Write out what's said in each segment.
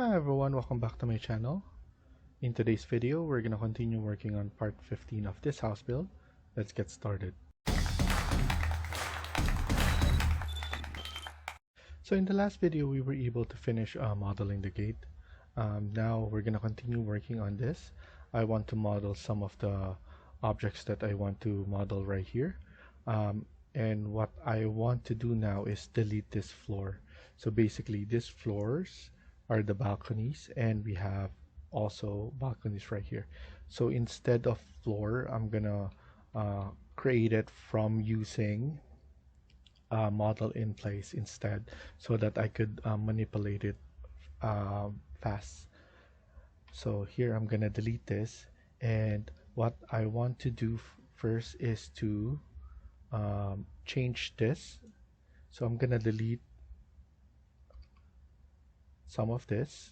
Hi everyone, welcome back to my channel. In today's video, we're gonna continue working on part 15 of this house build. Let's get started. So in the last video, we were able to finish modeling the gate. Now we're gonna continue working on this. I want to model some of the objects that I want to model right here. And what I want to do now is delete this floor. So basically, these floors are the balconies, and we have also balconies right here. So instead of floor, I'm gonna create it from using model in place instead, so that I could manipulate it fast. So here I'm gonna delete this, and what I want to do first is to change this. So I'm gonna delete some of this.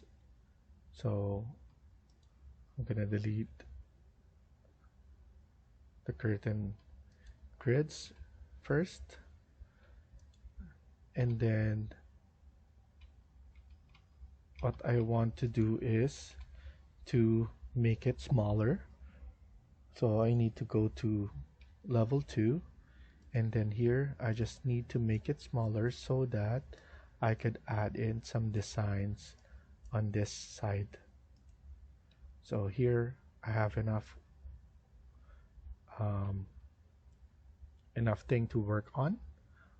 So I'm gonna delete the curtain grids first, and then what I want to do is to make it smaller. So I need to go to level 2, and then here I just need to make it smaller so that I could add in some designs on this side. So here I have enough thing to work on,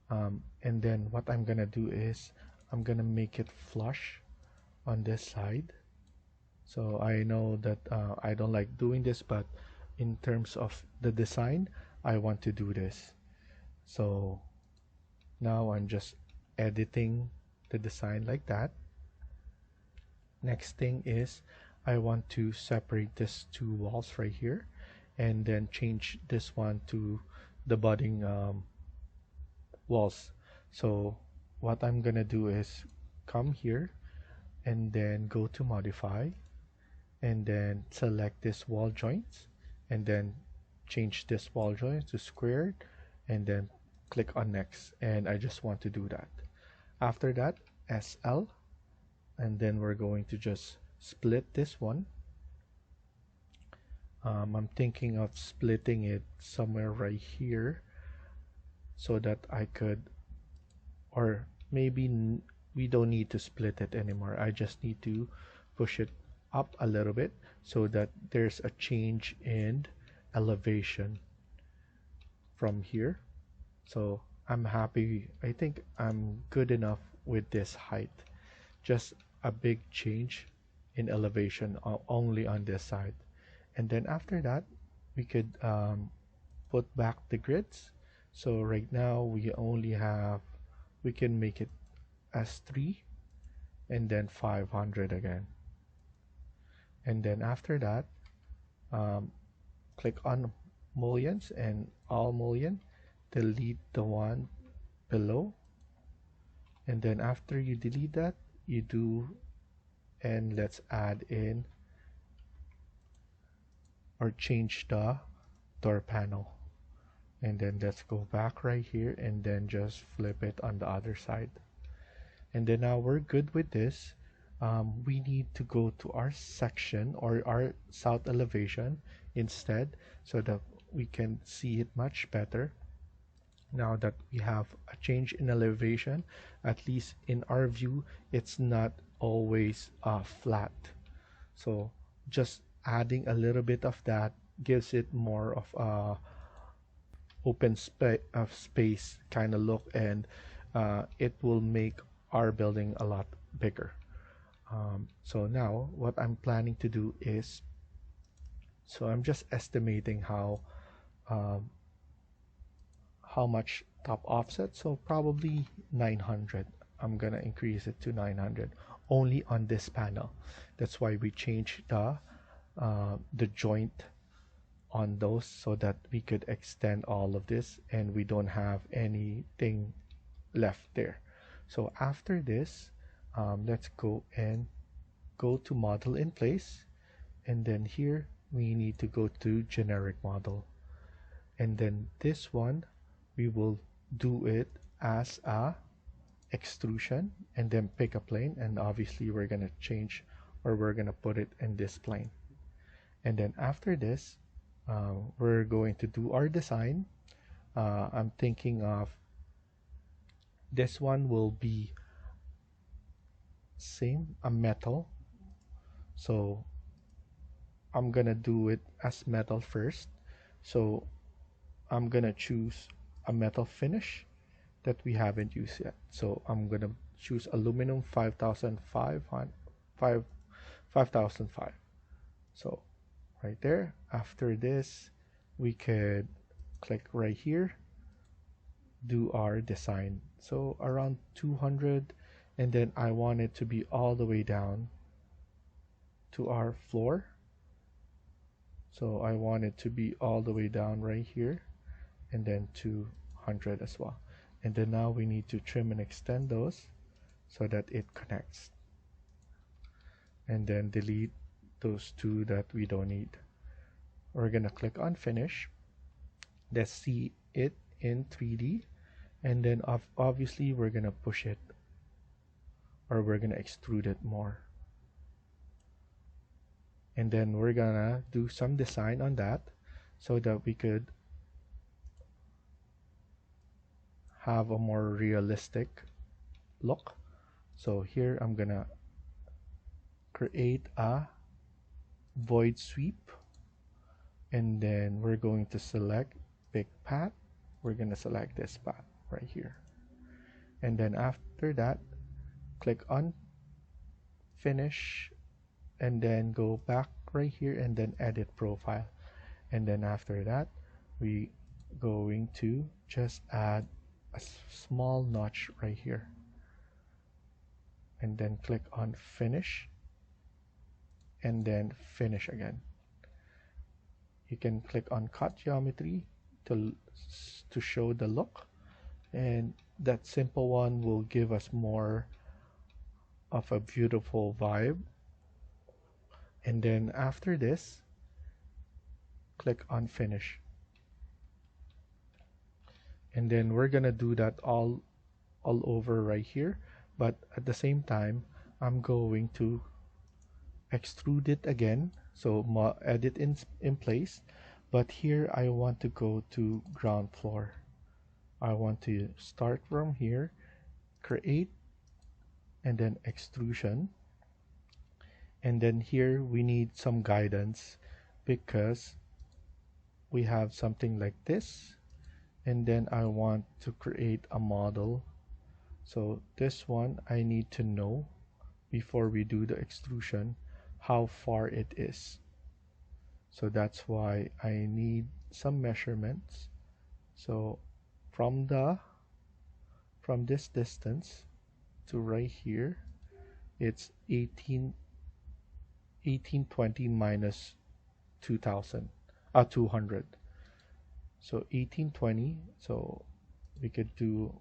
and then what I'm gonna do is I'm gonna make it flush on this side. So I know that I don't like doing this, but in terms of the design, I want to do this. So now I'm just editing the design like that. Next thing is I want to separate these two walls right here, and then change this one to the budding walls. So what I'm gonna do is come here and then go to modify, and then select this wall joints, and then change this wall joint to squared, and then click on next. And I just want to do that. After that, SL, and then we're going to just split this one. I'm thinking of splitting it somewhere right here, so that I could, or maybe we don't need to split it anymore. I just need to push it up a little bit so that there's a change in elevation from here. So I'm happy. I think I'm good enough with this height. Just a big change in elevation only on this side. And then after that, we could put back the grids. So right now we only have, we can make it as 3 and then 500 again. And then after that, click on mullions and all mullion, delete the one below, and then after you delete that, you do, and let's add in or change the door panel, and then let's go back right here and then just flip it on the other side. And then now we're good with this. We need to go to our section or our south elevation instead, so that we can see it much better. Now that we have a change in elevation, at least in our view, it's not always flat. So just adding a little bit of that gives it more of a open space kind of look, and it will make our building a lot bigger. So now what I'm planning to do is, so I'm just estimating how much top offset. So probably 900. I'm gonna increase it to 900 only on this panel. That's why we changed the joint on those, so that we could extend all of this and we don't have anything left there. So after this, let's go to model in place, and then here we need to go to generic model, and then this one we will do it as a extrusion, and then pick a plane, and obviously we're gonna change, or we're gonna put it in this plane. And then after this, we're going to do our design. I'm thinking of this one will be same, a metal. So I'm gonna do it as metal first. So I'm gonna choose a metal finish that we haven't used yet. So I'm gonna choose aluminum 5005. So right there. After this, we could click right here, do our design. So around 200, and then I want it to be all the way down to our floor. So I want it to be all the way down right here, and then 200 as well. And then now we need to trim and extend those so that it connects. And then delete those two that we don't need. We're gonna click on finish. Let's see it in 3D. And then obviously we're gonna push it, or we're gonna extrude it more. And then we're gonna do some design on that so that we could have a more realistic look. So here I'm gonna create a void sweep, and then we're going to select pick path. We're gonna select this path right here, and then after that click on finish, and then go back right here and then edit profile. And then after that we going to just add a small notch right here, and then click on finish, and then finish again. You can click on cut geometry to show the look, and that simple one will give us more of a beautiful vibe. And then after this, click on finish, and then we're gonna do that all over right here. But at the same time, I'm going to extrude it again, so edit in place. But here I want to go to ground floor. I want to start from here, create, and then extrusion. And then here we need some guidance, because we have something like this, and then I want to create a model. So this one I need to know before we do the extrusion how far it is. So that's why I need some measurements. So from this distance to right here, it's 1820 minus 200. So 1820. So we could do,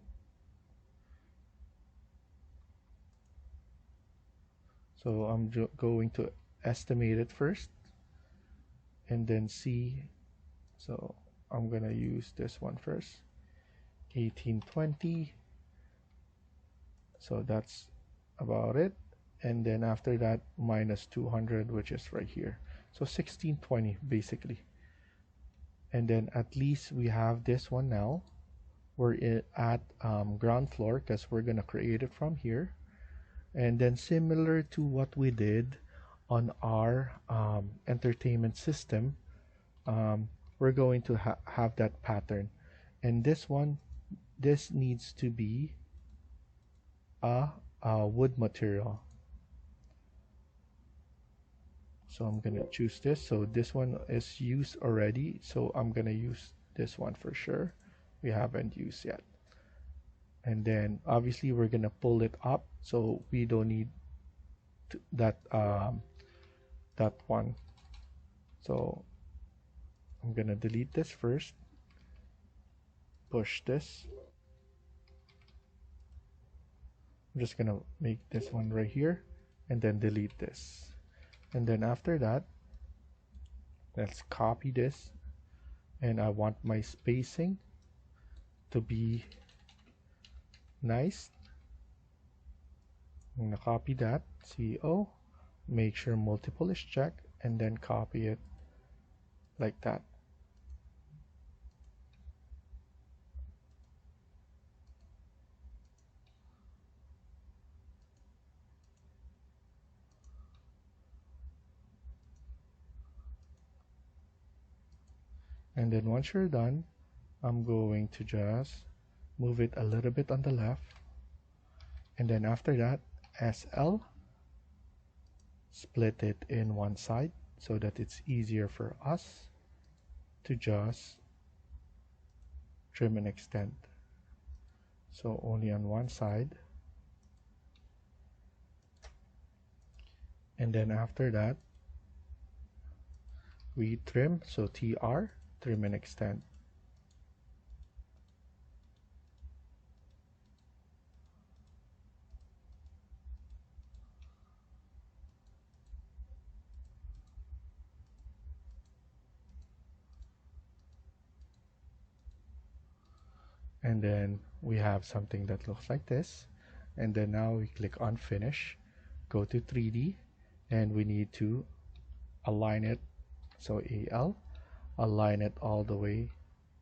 so I'm going to estimate it first and then see. So I'm gonna use this one first, 1820. So that's about it. And then after that, minus 200, which is right here. So 1620 basically. And then at least we have this one now. We're at ground floor, because we're gonna create it from here. And then similar to what we did on our entertainment system, we're going to have that pattern. And this one, this needs to be a wood material. So I'm gonna choose this. So this one is used already, so I'm gonna use this one for sure. We haven't used yet. And then obviously we're gonna pull it up, so we don't need that one. So I'm gonna delete this first, push this. I'm just gonna make this one right here, and then delete this. And then after that, let's copy this, and I want my spacing to be nice. I'm gonna copy that, CO, make sure multiple is checked, and then copy it like that. And then once you're done, I'm going to just move it a little bit on the left. And then after that, SL, split it in one side so that it's easier for us to just trim and extend. So only on one side. And then after that, we trim, so TR, trim and extend. And then we have something that looks like this. And then now we click on finish, go to 3D, and we need to align it. So AL, align it all the way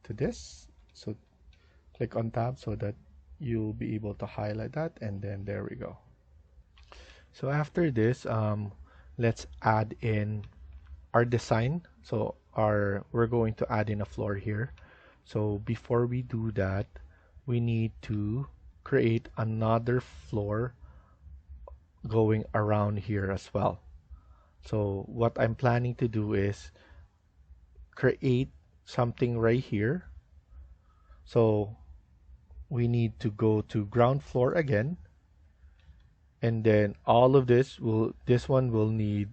to this. So click on tab so that you'll be able to highlight that, and then there we go. So after this, let's add in our design. So we're going to add in a floor here. So before we do that, we need to create another floor going around here as well. So what I'm planning to do is create something right here. So we need to go to ground floor again, and then all of this one will need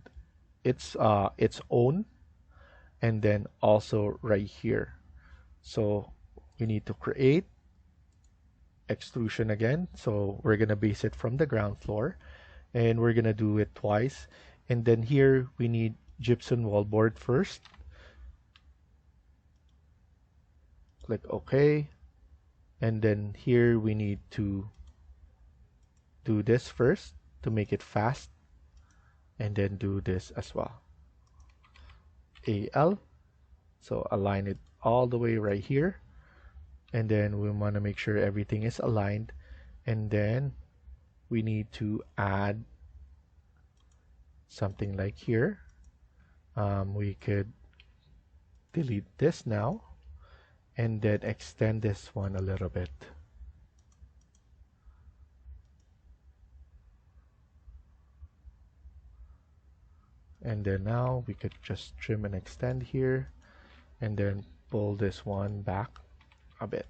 its own, and then also right here. So we need to create extrusion again. So we're gonna base it from the ground floor, and we're gonna do it twice. And then here we need gypsum wallboard first. Click OK. And then here we need to do this first to make it fast, and then do this as well. AL, so align it all the way right here, and then we want to make sure everything is aligned. And then we need to add something like here. We could delete this now, and then extend this one a little bit. And then now we could just trim and extend here, and then pull this one back a bit.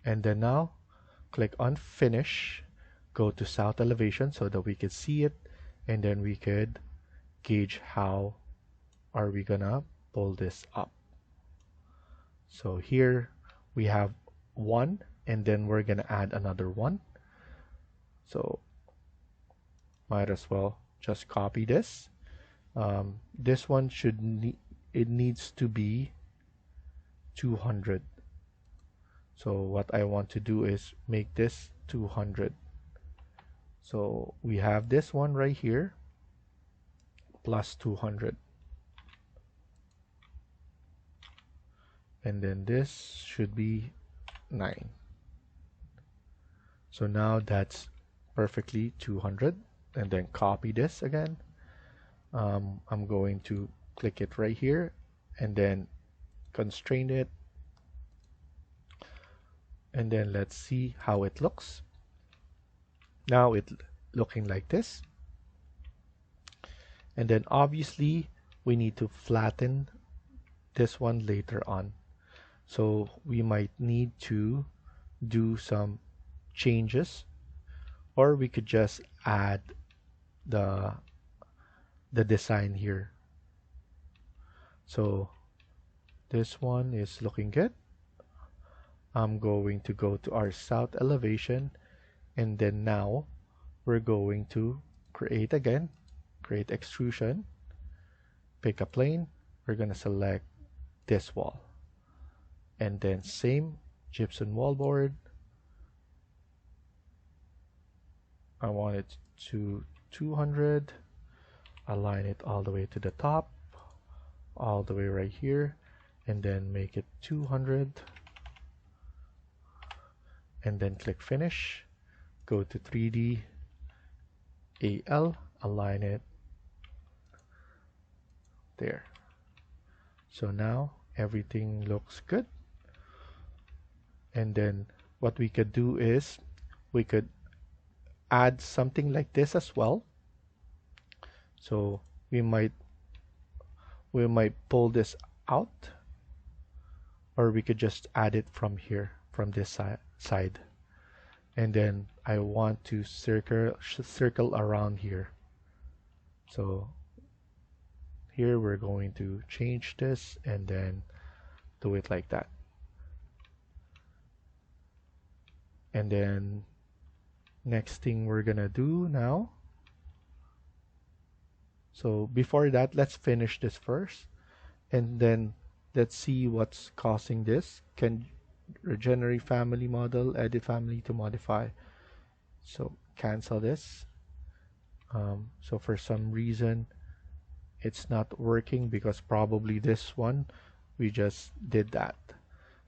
And then now click on finish, go to south elevation so that we could see it, and then we could gauge how are we gonna pull this up. So here we have one, and then we're gonna add another one. So might as well just copy this. This one it needs to be 200. So what I want to do is make this 200. So we have this one right here plus 200. And then this should be 9. So now that's perfectly 200. And then copy this again. I'm going to click it right here, and then constrain it. And then let's see how it looks. Now it's looking like this. And then obviously we need to flatten this one later on. So we might need to do some changes, or we could just add the design here. So this one is looking good. I'm going to go to our south elevation, and then now we're going to create extrusion, pick a plane. We're going to select this wall, and then same gypsum wallboard, I want it to 200. Align it all the way to the top, all the way right here, and then make it 200, and then click finish. Go to 3D AL, align it there. So now everything looks good. And then what we could do is we could add something like this as well. So we might pull this out, or we could just add it from here, from this side. And then I want to circle around here. So here we're going to change this and then do it like that. And then next thing we're gonna do now, so before that, let's finish this first, and then let's see what's causing this. Can regenerate family model, edit family to modify. So cancel this. So for some reason it's not working, because probably this one we just did that.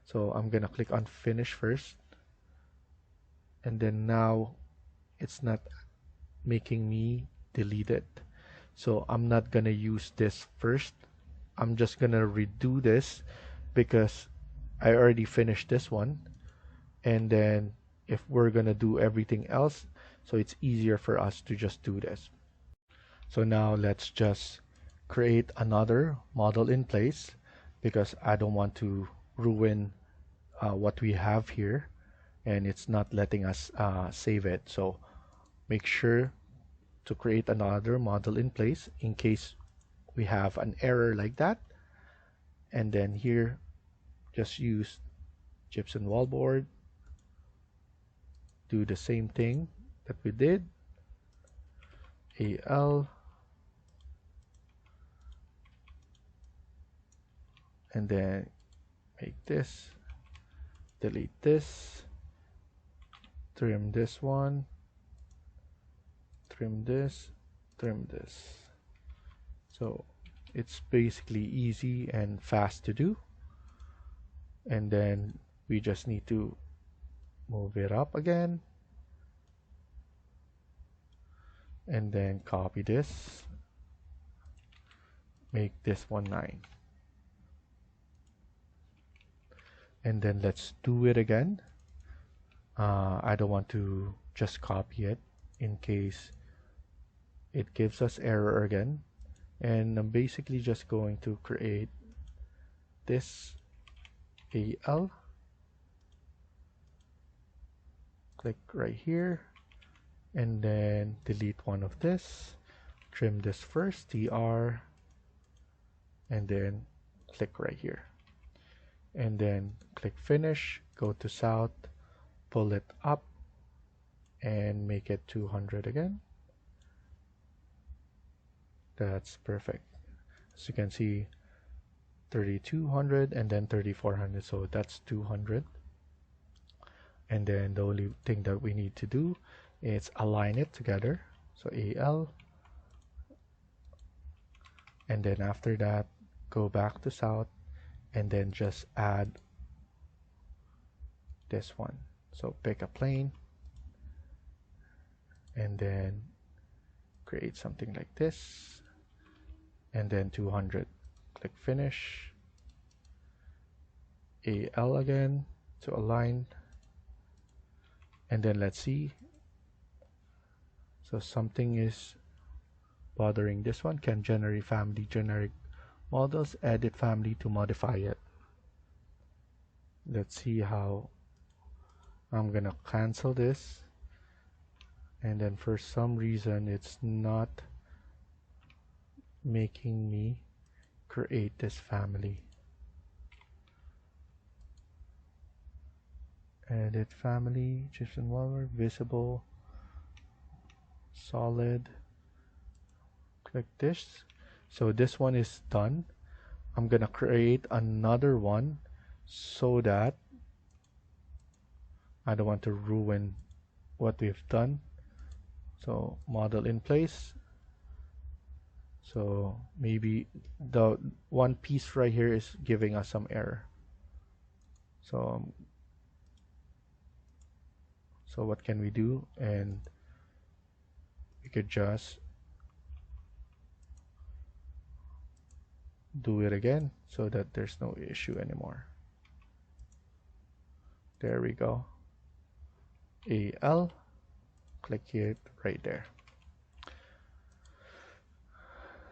So I'm gonna click on finish first, and then now it's not making me delete it. So I'm not gonna use this first. I'm just gonna redo this because I already finished this one. And then if we're gonna do everything else, so it's easier for us to just do this. So now let's just create another model in place, because I don't want to ruin what we have here, and it's not letting us save it. So make sure to create another model in place in case we have an error like that. And then here, just use gypsum wallboard, do the same thing that we did, AL, and then make this, delete this, trim this one, trim this, trim this. So it's basically easy and fast to do. And then we just need to move it up again, and then copy this, make this one 9, and then let's do it again. I don't want to just copy it in case it gives us error again. And I'm basically just going to create this AL, click right here, and then delete one of this, trim this first, TR, and then click right here, and then click finish, go to south, pull it up, and make it 200 again. That's perfect. As you can see, 3200 and then 3400, so that's 200. And then the only thing that we need to do is align it together. So AL, and then after that go back to south, and then just add this one. So pick a plane and then create something like this, and then 200, click finish, AL again to align, and then let's see. So something is bothering this one. Can generate family generic models, edit family to modify it. Let's see how. I'm gonna cancel this, and then for some reason it's not making me create this family. Edit family, gypsum wallboard, visible, solid, click this. So this one is done. I'm gonna create another one so that I don't want to ruin what we've done. So model in place. So maybe the one piece right here is giving us some error. So what can we do? And we could just do it again so that there's no issue anymore. There we go. AL, click it right there.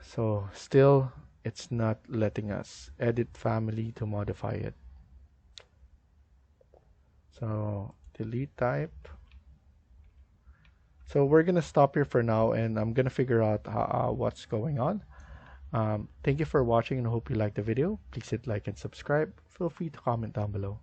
So still it's not letting us edit family to modify it. So delete type. So we're gonna stop here for now, and I'm gonna figure out what's going on. Thank you for watching, and I hope you liked the video. Please hit like and subscribe. Feel free to comment down below.